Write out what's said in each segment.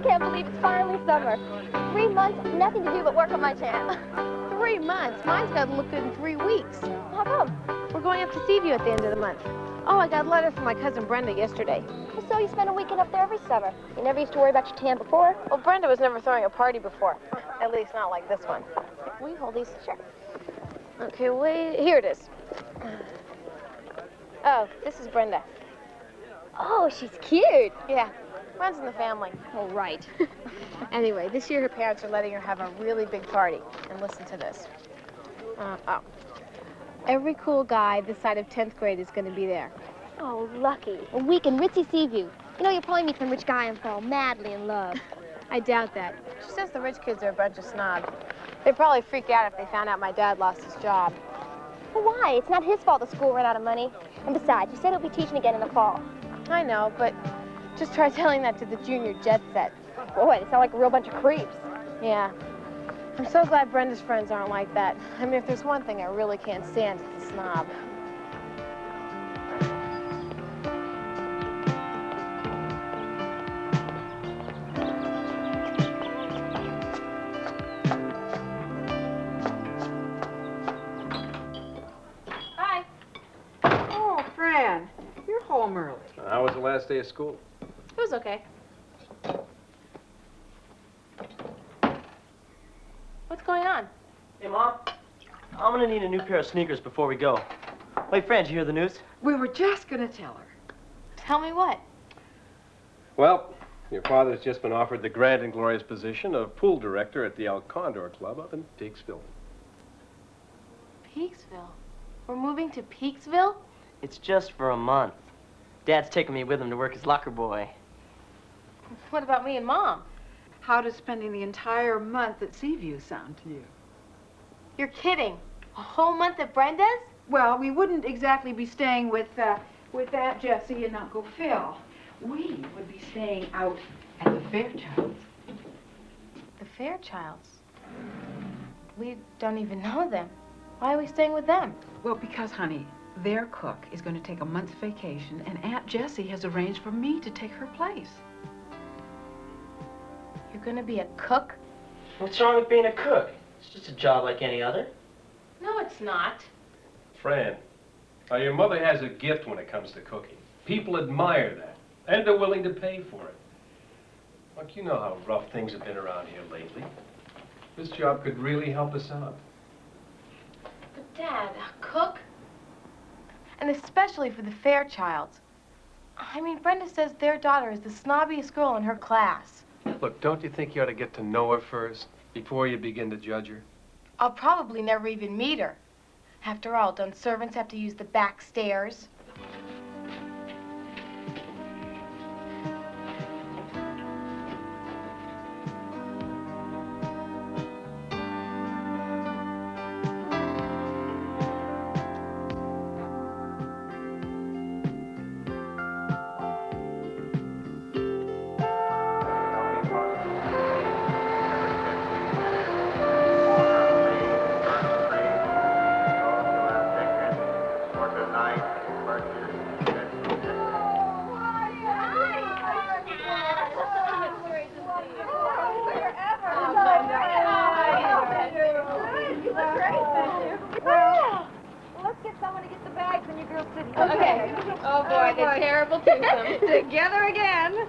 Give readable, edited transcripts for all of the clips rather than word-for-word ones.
can't believe it's finally summer. 3 months, nothing to do but work on my tan. 3 months? Mine's got to look good in 3 weeks. How come? We're going up to Seaview at the end of the month. Oh, I got a letter from my cousin Brenda yesterday. So you spend a weekend up there every summer. You never used to worry about your tan before? Well, Brenda was never throwing a party before. At least not like this one. Will you hold these? Sure. Okay, wait. Here it is. Oh, this is Brenda. Oh, she's cute. Yeah, runs in the family. Oh, right. Anyway, this year her parents are letting her have a really big party. And listen to this. Every cool guy this side of 10th grade is going to be there. Oh, lucky. A week in ritzy Seaview. You know, you'll probably meet some rich guy and fall madly in love. I doubt that. She says the rich kids are a bunch of snobs. They'd probably freak out if they found out my dad lost his job. Well, why? It's not his fault the school ran out of money. And besides, he said he'll be teaching again in the fall. I know, but just try telling that to the junior jet set. Boy, they sound like a real bunch of creeps. Yeah. I'm so glad Brenda's friends aren't like that. I mean, if there's one thing I really can't stand, it's a snob. Hi. Oh, Fran, you're home early. How was the last day of school? It was okay. What's going on? Hey, Mom. I'm gonna need a new pair of sneakers before we go. Wait, Fran, did you hear the news? We were just gonna tell her. Tell me what? Well, your father's just been offered the grand and glorious position of pool director at the El Condor Club up in Peaksville. Peaksville? We're moving to Peaksville? It's just for a month. Dad's taking me with him to work as locker boy. What about me and Mom? How does spending the entire month at Seaview sound to you? You're kidding. A whole month at Brenda's? Well, we wouldn't exactly be staying with Aunt Jessie and Uncle Phil. We would be staying out at the Fairchilds. The Fairchilds? We don't even know them. Why are we staying with them? Well, because, honey, their cook is going to take a month's vacation, and Aunt Jessie has arranged for me to take her place. You're gonna be a cook? What's wrong with being a cook? It's just a job like any other. No, it's not. Fran, now your mother has a gift when it comes to cooking. People admire that, and they're willing to pay for it. Look, you know how rough things have been around here lately. This job could really help us out. But Dad, a cook? And especially for the Fairchilds. I mean, Brenda says their daughter is the snobbiest girl in her class. Look, don't you think you ought to get to know her first, before you begin to judge her? I'll probably never even meet her. After all, don't servants have to use the back stairs? Okay. Oh, boy, the terrible twosome. Together again.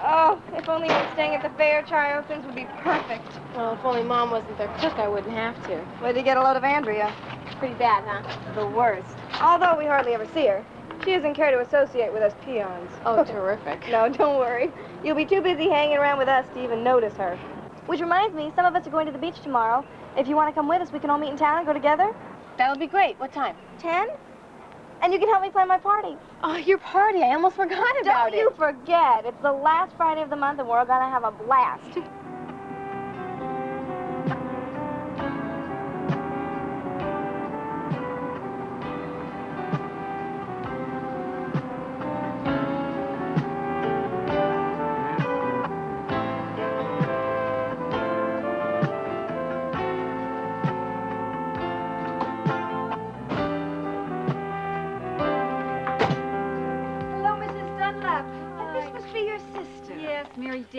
Oh, if only we're staying at the Fairchild, things would be perfect. Well, if only Mom wasn't their cook, I wouldn't have to. Where'd you get a load of Andrea? Pretty bad, huh? The worst. Although we hardly ever see her. She doesn't care to associate with us peons. Oh, terrific. No, don't worry. You'll be too busy hanging around with us to even notice her. Which reminds me, some of us are going to the beach tomorrow. If you want to come with us, we can all meet in town and go together. That would be great. What time? 10? And you can help me plan my party. Oh, your party. I almost forgot about Don't you forget. It's the last Friday of the month, and we're going to have a blast.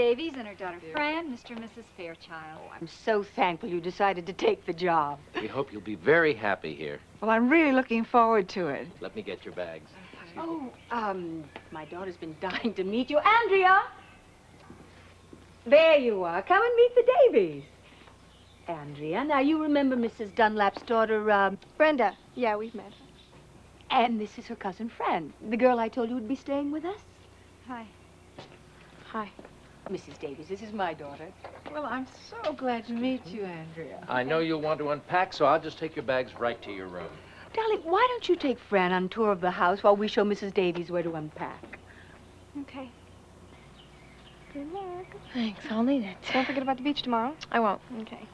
Davies and her daughter Fran, Mr. and Mrs. Fairchild. I'm so thankful you decided to take the job. We hope you'll be very happy here. Well, I'm really looking forward to it. Let me get your bags. Oh, my daughter's been dying to meet you. Andrea! There you are. Come and meet the Davies. Andrea, now you remember Mrs. Dunlap's daughter, Brenda. Yeah, we've met. and this is her cousin Fran, the girl I told you would be staying with us. Hi. Hi. Mrs. Davies, this is my daughter. Well, I'm so glad to meet you, Andrea. I know you'll want to unpack, so I'll just take your bags right to your room. Darling, why don't you take Fran on tour of the house while we show Mrs. Davies where to unpack? Okay. Good luck. Thanks, I'll need it. Don't forget about the beach tomorrow. I won't. Okay.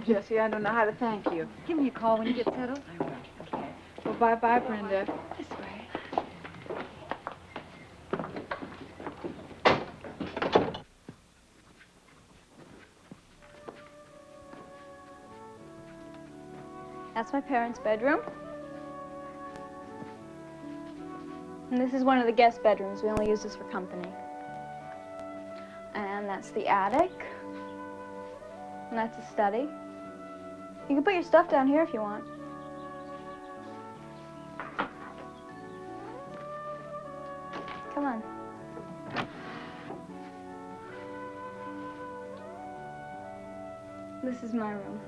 Jessie, I don't know how to thank you. Give me a call when you get settled. I will. Okay. Well, bye-bye, Brenda. This way. That's my parents' bedroom. And this is one of the guest bedrooms. We only use this for company. And that's the attic. And that's the study. You can put your stuff down here if you want. Come on. This is my room.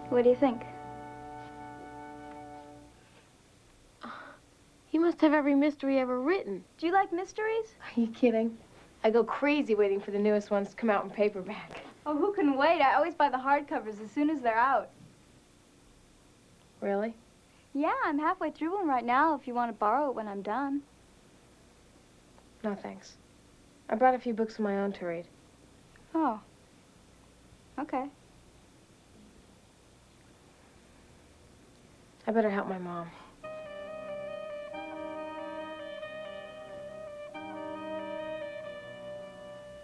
What do you think? You must have every mystery ever written. Do you like mysteries? Are you kidding? I go crazy waiting for the newest ones to come out in paperback. Oh, who can wait? I always buy the hardcovers as soon as they're out. Really? Yeah, I'm halfway through one right now if you want to borrow it when I'm done. No, thanks. I brought a few books of my own to read. Oh. Okay. I better help my mom.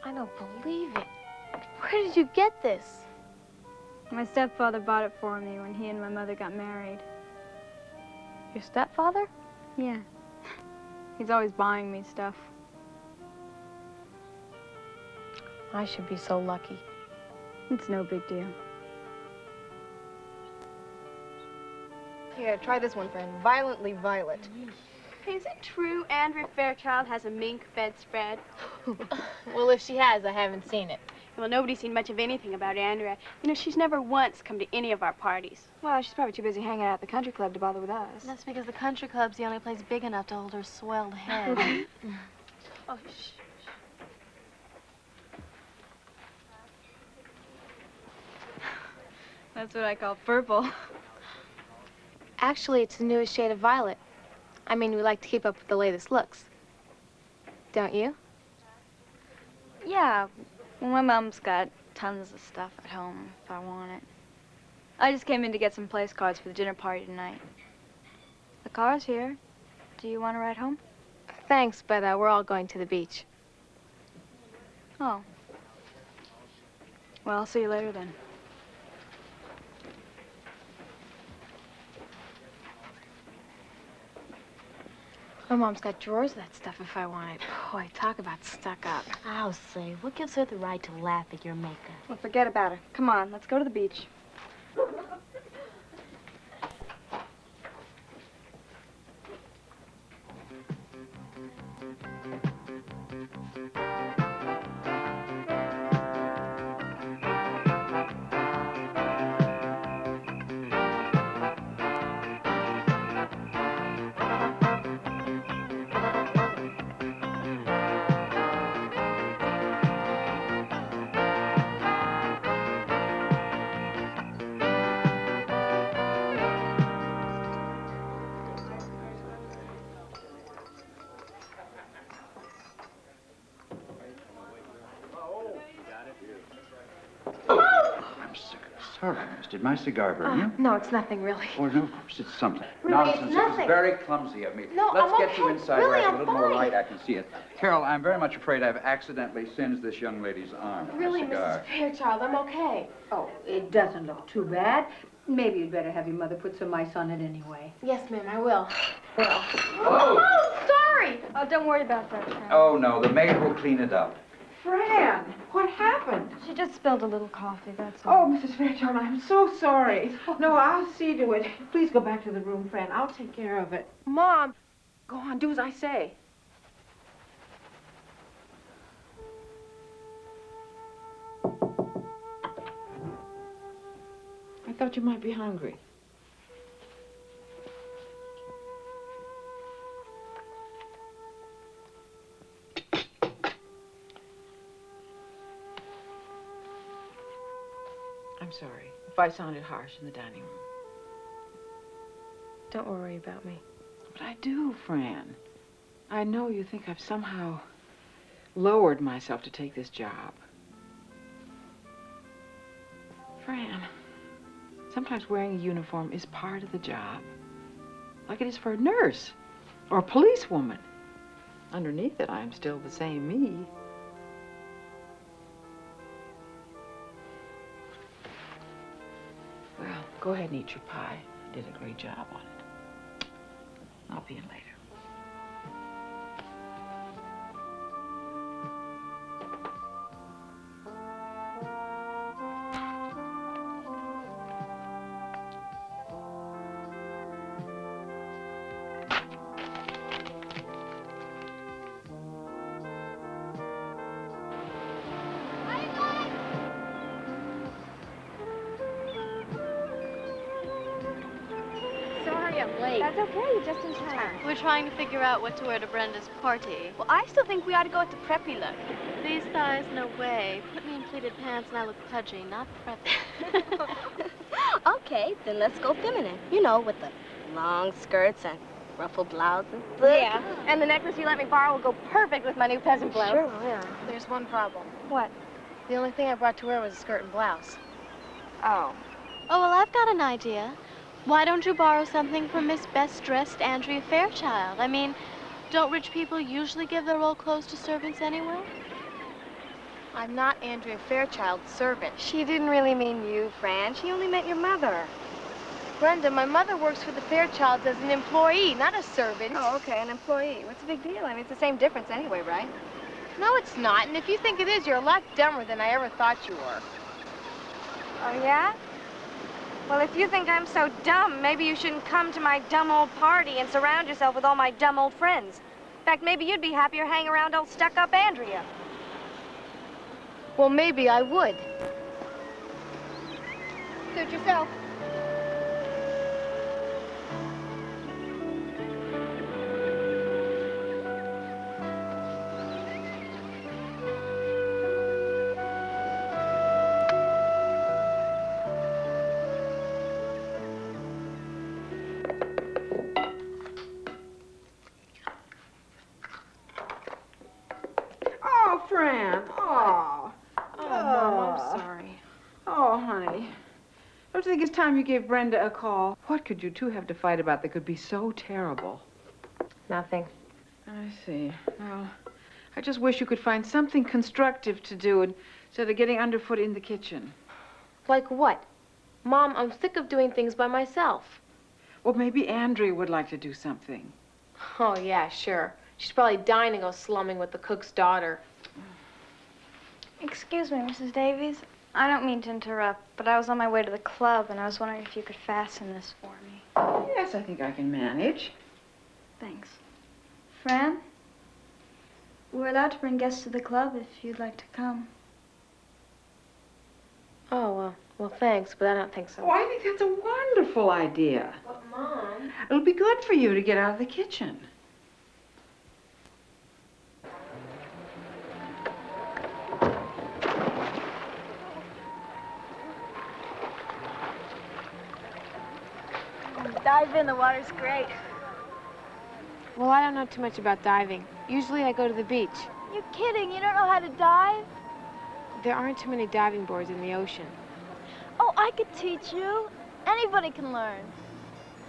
I don't believe it. Where did you get this? My stepfather bought it for me when he and my mother got married. Your stepfather? Yeah. He's always buying me stuff. I should be so lucky. It's no big deal. Here, try this one, Fran. Violently Violet. Is it true Andrea Fairchild has a mink bedspread? Well, if she has, I haven't seen it. Well, nobody's seen much of anything about Andrea. You know, she's never once come to any of our parties. Well, she's probably too busy hanging out at the country club to bother with us. That's because the country club's the only place big enough to hold her swelled head. Oh, shh. That's what I call purple. Actually, it's the newest shade of violet. I mean, we like to keep up with the latest looks. Don't you? Yeah, well, my mom's got tons of stuff at home if I want it. I just came in to get some place cards for the dinner party tonight. The car's here. Do you want to ride home? Thanks, but we're all going to the beach. Oh. Well, I'll see you later then. My mom's got drawers of that stuff if I want it. Boy, talk about stuck up. I'll say, what gives her the right to laugh at your makeup? Well, forget about her. Come on, let's go to the beach. Sorry, miss. Did my cigar burn you? No, it's nothing, really. Oh, no, of course it's something. Really, it's Nonsense. It nothing. was very clumsy of me. No, Let's I'm get you okay. inside Really, where I have a I'm little more fine. light. I can see it. Carol, I'm very much afraid I've accidentally singed this young lady's arm with Really, my cigar. Mrs. Fairchild, I'm okay. Oh, it doesn't look too bad. Maybe you'd better have your mother put some ice on it anyway. Yes, ma'am, I will. Oh! Sorry! Oh, don't worry about that, Fran. Oh, no, the maid will clean it up. Fran, what happened? She just spilled a little coffee, that's all. Oh, Mrs. Fairchild, I'm so sorry. No, I'll see to it. Please go back to the room, Fran. I'll take care of it. Mom! Go on, do as I say. I thought you might be hungry. I'm sorry if I sounded harsh in the dining room. Don't worry about me. But I do, Fran. I know you think I've somehow lowered myself to take this job. Fran, sometimes wearing a uniform is part of the job, like it is for a nurse or a policewoman. Underneath it, I'm still the same me. Well, go ahead and eat your pie. You did a great job on it. I'll be in later. Sorry I'm late. That's okay, you're just in time. We're trying to figure out what to wear to Brenda's party. Well, I still think we ought to go with the preppy look. These thighs, no way. Put me in pleated pants and I look pudgy, not preppy. Okay, then let's go feminine. You know, with the long skirts and ruffled blouses. Yeah, and the necklace you let me borrow will go perfect with my new peasant blouse. Sure will. There's one problem. What? The only thing I brought to wear was a skirt and blouse. Oh. Oh, well, I've got an idea. Why don't you borrow something from Miss Best Dressed Andrea Fairchild? I mean, don't rich people usually give their old clothes to servants anyway? I'm not Andrea Fairchild's servant. She didn't really mean you, Fran. She only meant your mother. Brenda, my mother works for the Fairchilds as an employee, not a servant. Oh, okay, an employee. What's the big deal? I mean, it's the same difference anyway, right? No, it's not. And if you think it is, you're a lot dumber than I ever thought you were. Oh, yeah? Well, if you think I'm so dumb, maybe you shouldn't come to my dumb old party and surround yourself with all my dumb old friends. In fact, maybe you'd be happier hanging around old stuck-up Andrea. Well, maybe I would. Suit yourself. Oh, Fran. Oh. Oh, Mom, I'm sorry. Oh, honey. Don't you think it's time you gave Brenda a call? What could you two have to fight about that could be so terrible? Nothing. I see. Well, I just wish you could find something constructive to do instead of getting underfoot in the kitchen. Like what? Mom, I'm sick of doing things by myself. Well, maybe Andrea would like to do something. Oh, yeah, sure. She's probably dying to go slumming with the cook's daughter. Excuse me, Mrs. Davies. I don't mean to interrupt, but I was on my way to the club, and I was wondering if you could fasten this for me. Yes, I think I can manage. Thanks. Fran? We're allowed to bring guests to the club if you'd like to come. Oh, well, thanks, but I don't think so. Oh, I think that's a wonderful idea. But, Mom... It'll be good for you to get out of the kitchen. Dive in, the water's great. Well, I don't know too much about diving. Usually I go to the beach. You're kidding, you don't know how to dive? There aren't too many diving boards in the ocean. Oh, I could teach you. Anybody can learn.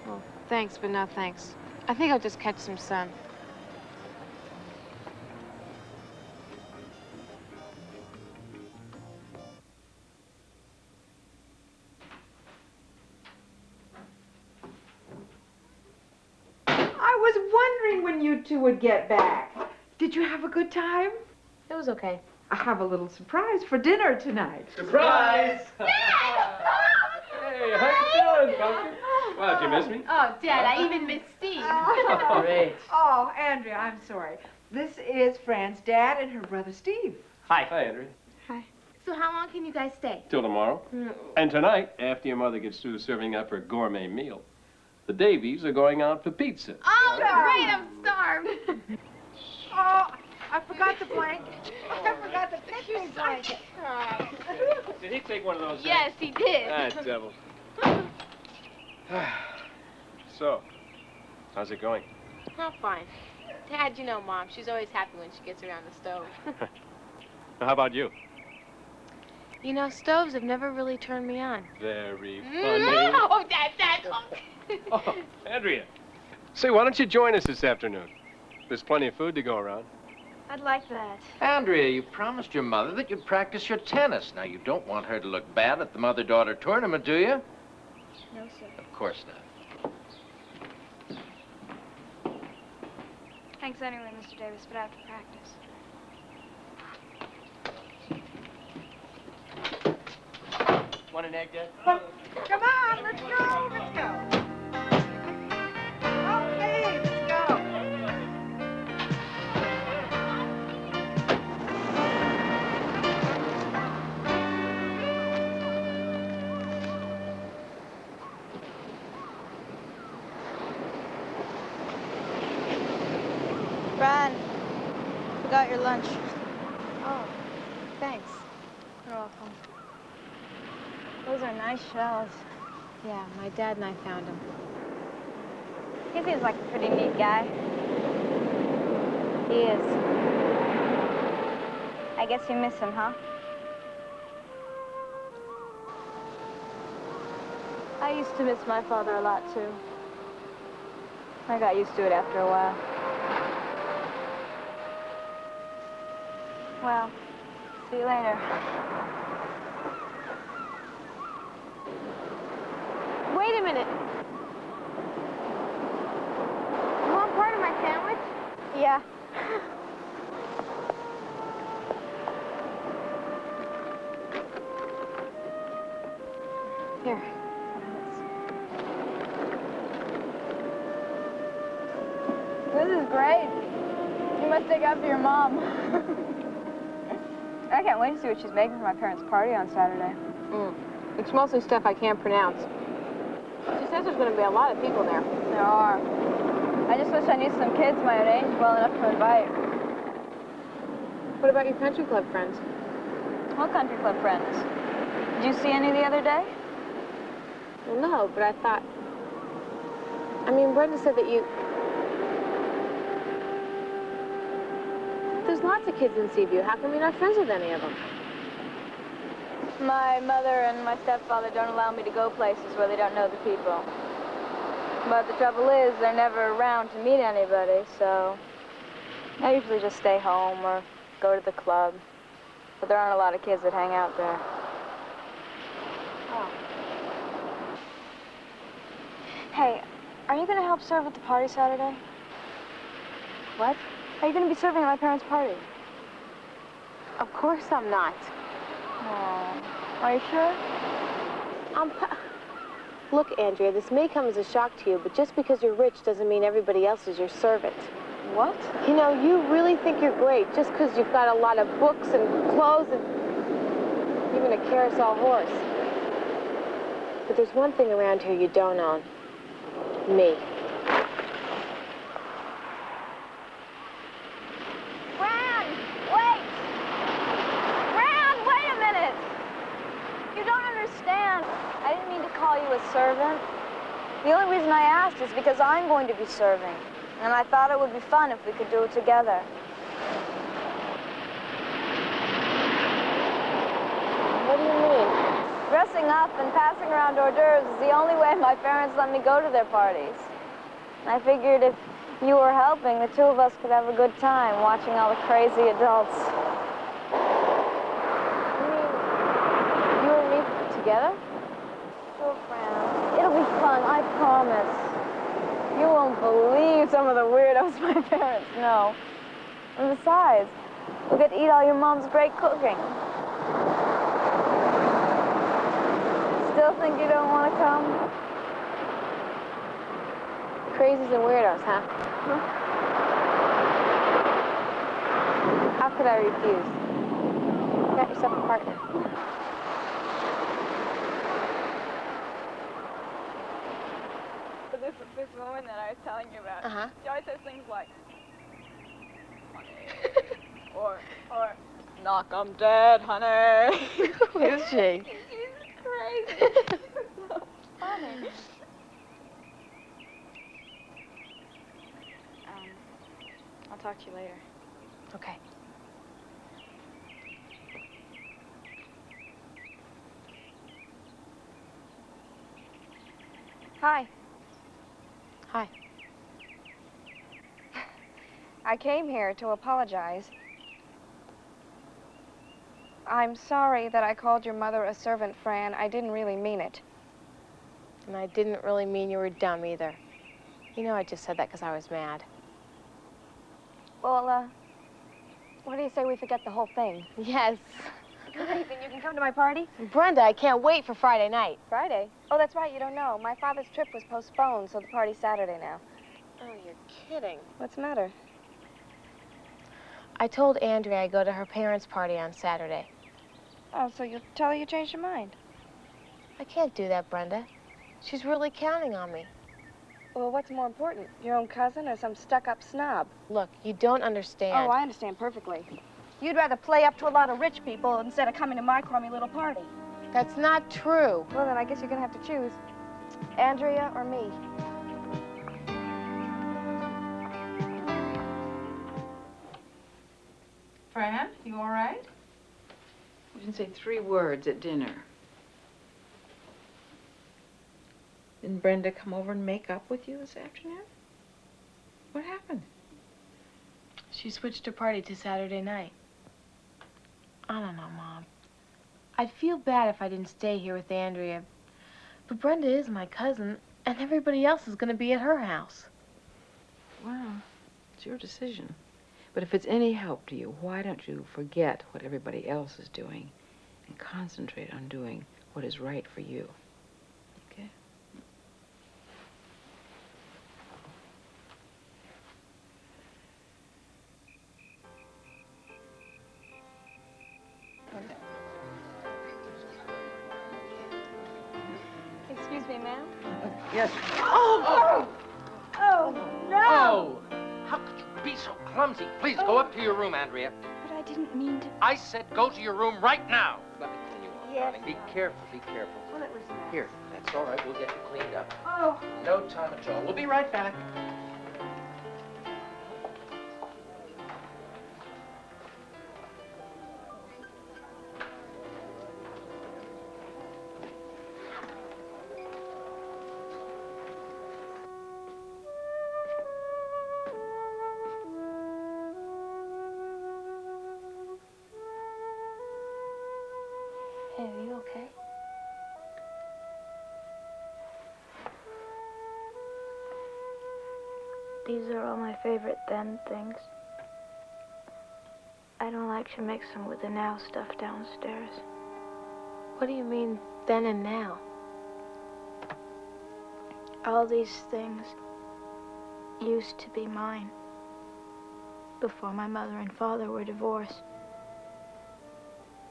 Well, thanks, but no thanks. I think I'll just catch some sun. wondering when you two would get back. Did you have a good time? It was okay. I have a little surprise for dinner tonight. Surprise! Hey, how you doing, Pumpkin? Well, did you miss me? Oh, Dad, I even missed Steve. Great. Oh, Andrea, I'm sorry. This is Fran's dad and her brother Steve. Hi. Hi, Andrea. So how long can you guys stay? Till tomorrow. And tonight, after your mother gets through serving up her gourmet meal, the Davies are going out for pizza. Oh, great, I'm starved. Oh, I forgot the blanket. I forgot the picnic blanket. Did he take one of those? Yes, he did. Ah, devil. So, how's it going? Oh, fine. Dad, you know Mom, she's always happy when she gets around the stove. How about you? You know, stoves have never really turned me on. Very funny. Oh, Dad. Oh, Andrea. Say, why don't you join us this afternoon? There's plenty of food to go around. I'd like that. Andrea, you promised your mother that you'd practice your tennis. Now, you don't want her to look bad at the mother-daughter tournament, do you? No, sir. Of course not. Thanks anyway, Mr. Davis, but I have to practice. Want an egg, Dad? Come on, let's go, let's go. Okay, let's go. Fran, forgot your lunch. Oh, thanks. You're welcome. Those are nice shells. Yeah, my dad and I found them. He seems like a pretty neat guy. He is. I guess you miss him, huh? I used to miss my father a lot, too. I got used to it after a while. Well, see you later. Wait a minute. You want part of my sandwich? Yeah. Here. This is great. You must take after your mom. I can't wait to see what she's making for my parents' party on Saturday. It's mostly stuff I can't pronounce. She says there's going to be a lot of people there. There are. I just wish I knew some kids my own age well enough to invite. What about your country club friends? What country club friends? Did you see any the other day? Well, no, but I thought... I mean, Brenda said that you... There's lots of kids in Seaview. How come you're not friends with any of them? My mother and my stepfather don't allow me to go places where they don't know the people. But the trouble is, they're never around to meet anybody, so I usually just stay home or go to the club. But there aren't a lot of kids that hang out there. Oh. Hey, are you going to help serve at the party Saturday? What? Are you going to be serving at my parents' party? Of course I'm not. Oh, are you sure? Look, Andrea, this may come as a shock to you, but just because you're rich doesn't mean everybody else is your servant. What? You know, you really think you're great just because you've got a lot of books and clothes and even a carousel horse. But there's one thing around here you don't own. Me. Fran, wait! Fran, wait a minute! You don't understand. I didn't mean to call you a servant. The only reason I asked is because I'm going to be serving. And I thought it would be fun if we could do it together. What do you mean? Dressing up and passing around hors d'oeuvres is the only way my parents let me go to their parties. And I figured if you were helping, the two of us could have a good time watching all the crazy adults. You mean you and me together? Sure, Fran. It'll be fun, I promise. You won't believe some of the weirdos my parents know. And besides, we'll get to eat all your mom's great cooking. Still think you don't want to come? Crazies and weirdos, huh? How could I refuse? You got yourself a partner. But this woman that I was telling you about, she always says things like, honey, or knock 'em dead, honey. Who is she? She's crazy. So funny. I'll talk to you later. Okay. Hi. Hi. I came here to apologize. I'm sorry that I called your mother a servant, Fran. I didn't really mean it. And I didn't really mean you were dumb either. You know I just said that because I was mad. Well, what do you say we forget the whole thing? Yes. Great, then you can come to my party? Brenda, I can't wait for Friday night. Friday? Oh, that's right, you don't know. My father's trip was postponed, so the party's Saturday now. Oh, you're kidding. What's the matter? I told Andrea I'd go to her parents' party on Saturday. Oh, so you'll tell her you changed your mind? I can't do that, Brenda. She's really counting on me. Well, what's more important, your own cousin or some stuck-up snob? Look, you don't understand. Oh, I understand perfectly. You'd rather play up to a lot of rich people instead of coming to my crummy little party. That's not true. Well, then I guess you're gonna have to choose. Andrea or me. Fran, you all right? You didn't say 3 words at dinner. Didn't Brenda come over and make up with you this afternoon? What happened? She switched her party to Saturday night. I don't know, Mom. I'd feel bad if I didn't stay here with Andrea. But Brenda is my cousin, and everybody else is going to be at her house. Well, it's your decision. But if it's any help to you, why don't you forget what everybody else is doing and concentrate on doing what is right for you? Okay? Excuse me, ma'am? Yes. Oh, no! Oh! How could you be so clumsy? Please, go up to your room, Andrea. But I didn't mean to... I said go to your room right now. Let me clean you up, Yes. darling. Be careful, be careful. Well, it was... Here, that's all right. We'll get you cleaned up. Oh. No time at all. We'll be right back. Hey, are you okay? These are all my favorite then things. I don't like to mix them with the now stuff downstairs. What do you mean, then and now? All these things used to be mine before my mother and father were divorced.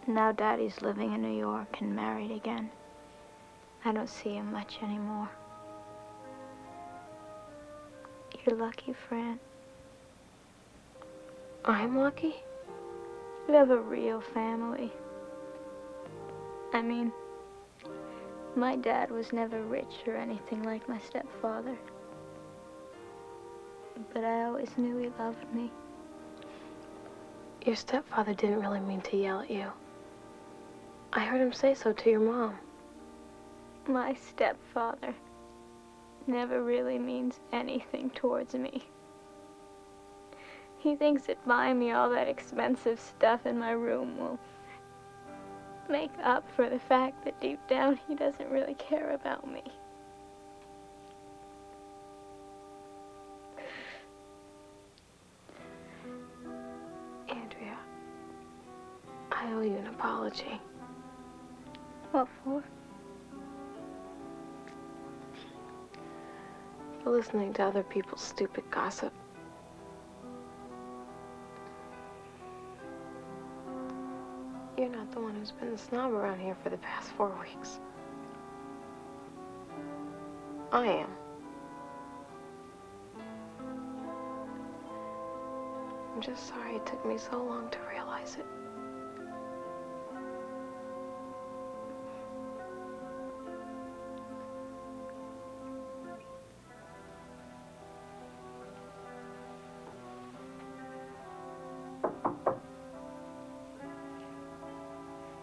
Now Daddy's living in New York and married again. I don't see him much anymore. You're lucky, Fran. I'm lucky? You have a real family. I mean, my dad was never rich or anything like my stepfather. But I always knew he loved me. Your stepfather didn't really mean to yell at you. I heard him say so to your mom. My stepfather never really means anything towards me. He thinks that buying me all that expensive stuff in my room will make up for the fact that deep down he doesn't really care about me. I owe you an apology. What for? For listening to other people's stupid gossip. You're not the one who's been the snob around here for the past 4 weeks. I am. I'm just sorry it took me so long to realize it.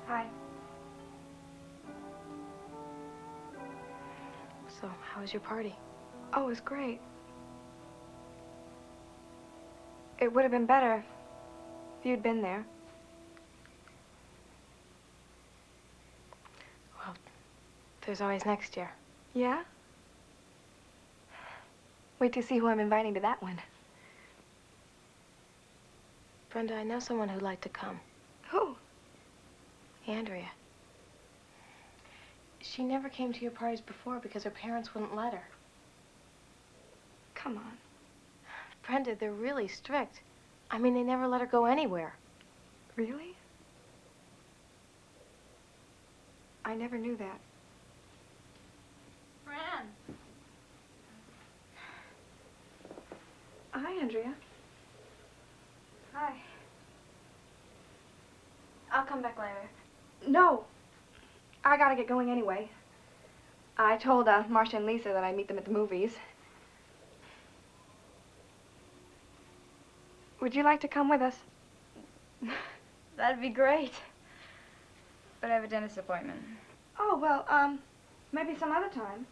Hi. So, how was your party? Oh, it was great. It would have been better if you'd been there. Well, there's always next year. Yeah? Wait to see who I'm inviting to that one. Brenda, I know someone who'd like to come. Who? Andrea. She never came to your parties before because her parents wouldn't let her. Come on. Brenda, they're really strict. I mean, they never let her go anywhere. Really? I never knew that. Fran. Hi, Andrea. Hi. I'll come back later. No. I gotta get going anyway. I told Marcia and Lisa that I'd meet them at the movies. Would you like to come with us? That'd be great. But I have a dentist appointment. Oh, well, maybe some other time.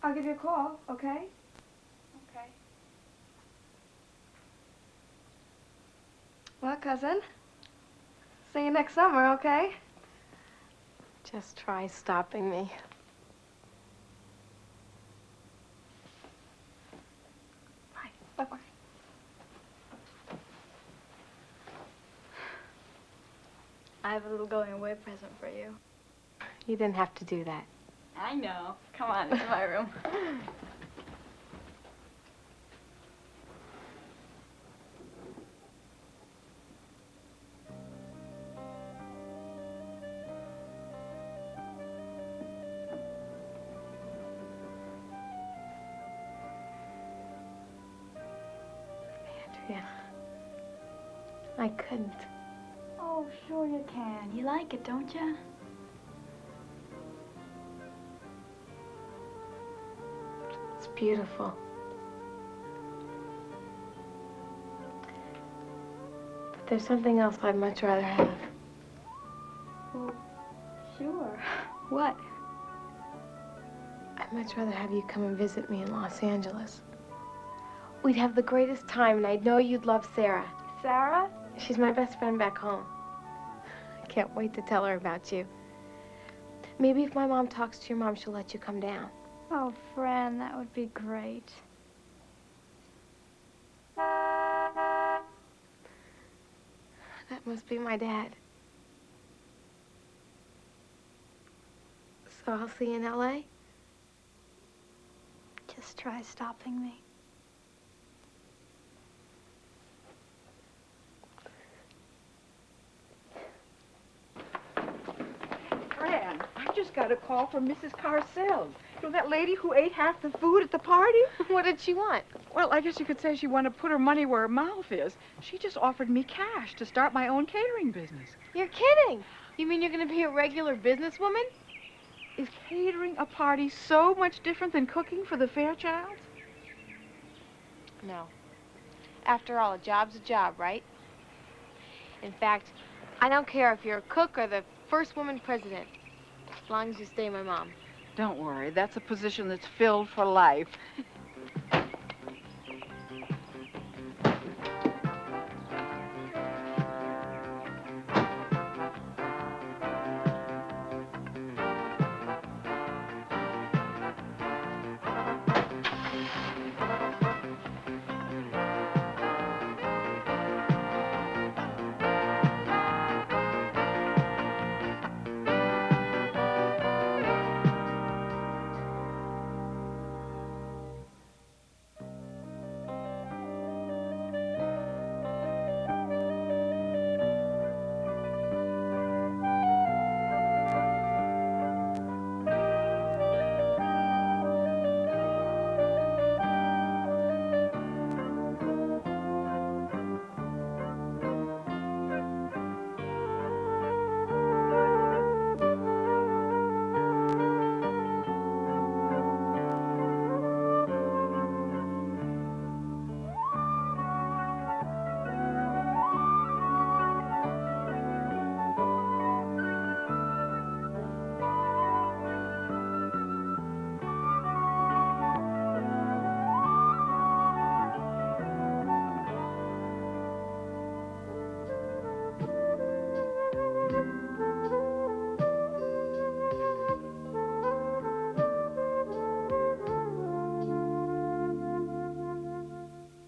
I'll give you a call, okay? Okay. Well, cousin, see you next summer, okay? Just try stopping me. Bye. Bye-bye. I have a little going away present for you. You didn't have to do that. I know. Come on, it's my room. Andrea, I couldn't. Oh, sure you can. You like it, don't you? It's beautiful. But there's something else I'd much rather have. Well, sure. What? I'd much rather have you come and visit me in Los Angeles. We'd have the greatest time, and I'd know you'd love Sarah. Sarah? She's my best friend back home. I can't wait to tell her about you. Maybe if my mom talks to your mom, she'll let you come down. Oh, Fran, that would be great. That must be my dad. So I'll see you in L.A.? Just try stopping me. Fran, I just got a call from Mrs. Carcells. You know, that lady who ate half the food at the party? What did she want? Well, I guess you could say she wanted to put her money where her mouth is. She just offered me cash to start my own catering business. You're kidding. You mean you're going to be a regular businesswoman? Is catering a party so much different than cooking for the Fairchilds? No. After all, a job's a job, right? In fact, I don't care if you're a cook or the first woman president, as long as you stay my mom. Don't worry, that's a position that's filled for life.